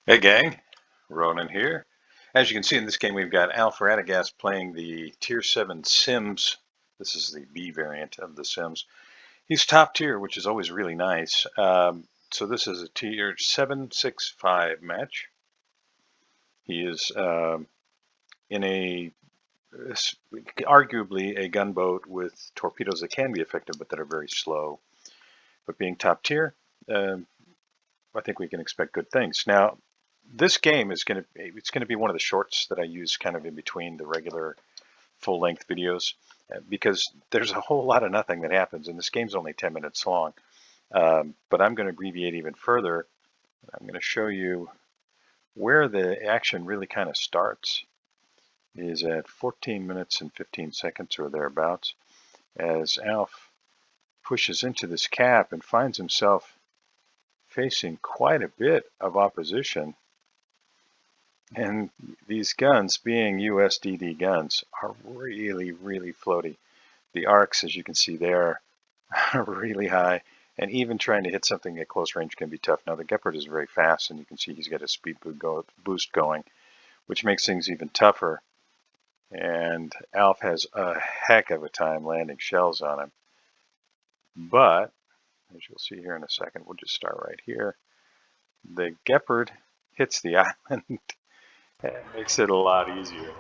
Hey gang, Ronan here. As you can see in this game, we've got Alf Radagast playing the Tier 7 Sims. This is the B variant of the Sims. He's top tier, which is always really nice. So this is a Tier 7-6-5 match. He is in arguably a gunboat with torpedoes that can be effective, but that are very slow. But being top tier, I think we can expect good things. Now, this game is going to be one of the shorts that I use kind of in between the regular full-length videos because there's a whole lot of nothing that happens, and this game's only 10 minutes long. But I'm going to abbreviate even further. I'm going to show you where the action really kind of starts is at 14 minutes and 15 seconds or thereabouts as Alf pushes into this cap and finds himself facing quite a bit of opposition. And these guns, being USDD guns, are really, really floaty. The arcs, as you can see there, are really high, and even trying to hit something at close range can be tough. Now, the Gepard is very fast, and you can see he's got a speed boost going, which makes things even tougher. And Alf has a heck of a time landing shells on him. But, as you'll see here in a second, we'll just start right here. The Gepard hits the island. It makes it a lot easier.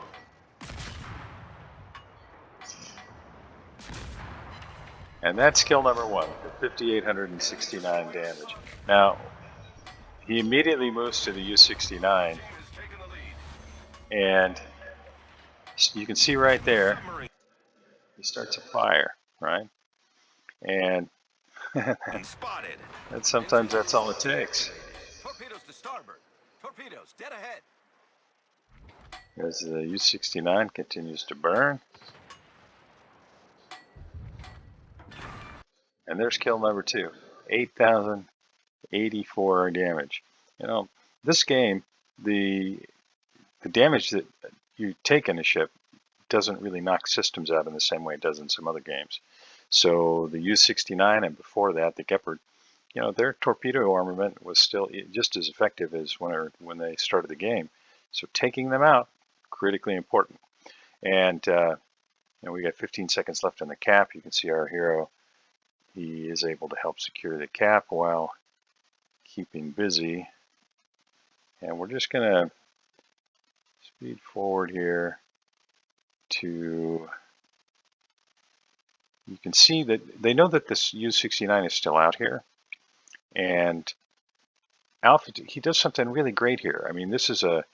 And that's kill number one for 5,869 damage. Now, he immediately moves to the U-69, and you can see right there, he starts to fire, right? And sometimes that's all it takes. Torpedoes to starboard. Torpedoes dead ahead. As the U-69 continues to burn. And there's kill number two, 8,084 damage. You know, this game, the damage that you take in a ship doesn't really knock systems out in the same way it does in some other games. So the U-69 and before that, the Gepard, you know, their torpedo armament was still just as effective as when they started the game. So taking them out, critically important. And you know, we got 15 seconds left on the cap. You can see our hero. He is able to help secure the cap while keeping busy. And we're just going to speed forward here to, you can see that they know that this U-69 is still out here. And Alf, he does something really great here. I mean, this is a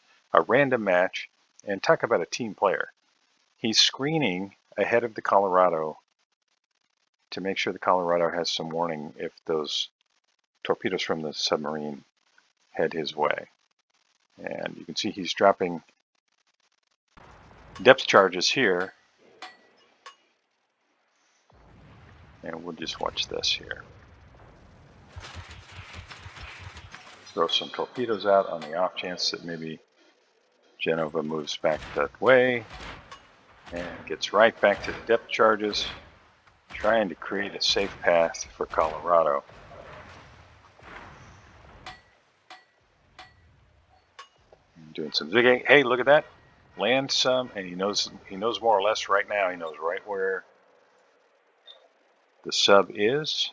random match, and talk about a team player. He's screening ahead of the Colorado to make sure the Colorado has some warning if those torpedoes from the submarine head his way. And you can see he's dropping depth charges here. And we'll just watch this here. Throw some torpedoes out on the off chance that maybe Genova moves back that way and gets right back to the depth charges, trying to create a safe path for Colorado. Doing some zigging. Hey, look at that. Land some, and he knows more or less right now. He knows right where the sub is.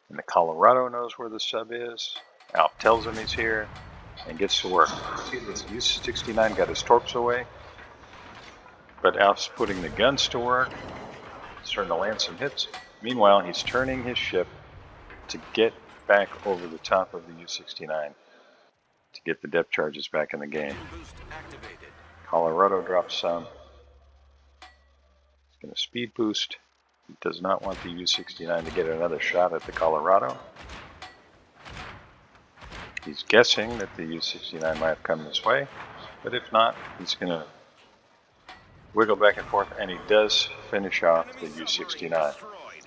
And the Colorado knows where the sub is. Alf tells him he's here and gets to work. See, this U-69 got his torps away, but Alf's putting the guns to work, starting to land some hits. Meanwhile, he's turning his ship to get back over the top of the U-69 to get the depth charges back in the game. Colorado drops some. He's going to speed boost. He does not want the U-69 to get another shot at the Colorado. He's guessing that the U-69 might have come this way, but if not, he's going to wiggle back and forth, and he does finish off the U-69.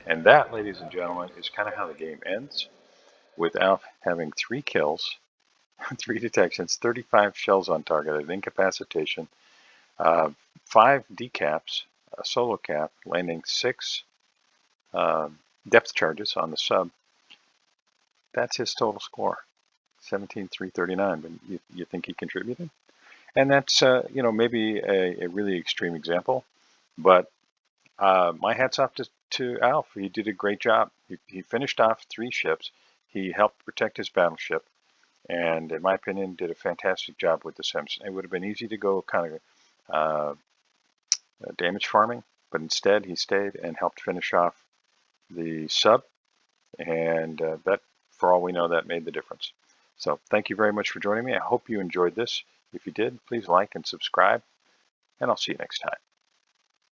And that, ladies and gentlemen, is kind of how the game ends, with Alf having 3 kills, 3 detections, 35 shells on target, an incapacitation, 5 decaps, a solo cap, landing 6 depth charges on the sub. That's his total score. 17,339, but you think he contributed? And that's, maybe a really extreme example, but my hat's off to Alf. He did a great job. He finished off 3 ships. He helped protect his battleship, and in my opinion, did a fantastic job with the Sims. It would have been easy to go kind of damage farming, but instead he stayed and helped finish off the sub, and that, for all we know, that made the difference. So thank you very much for joining me. I hope you enjoyed this. If you did, please like and subscribe, and I'll see you next time.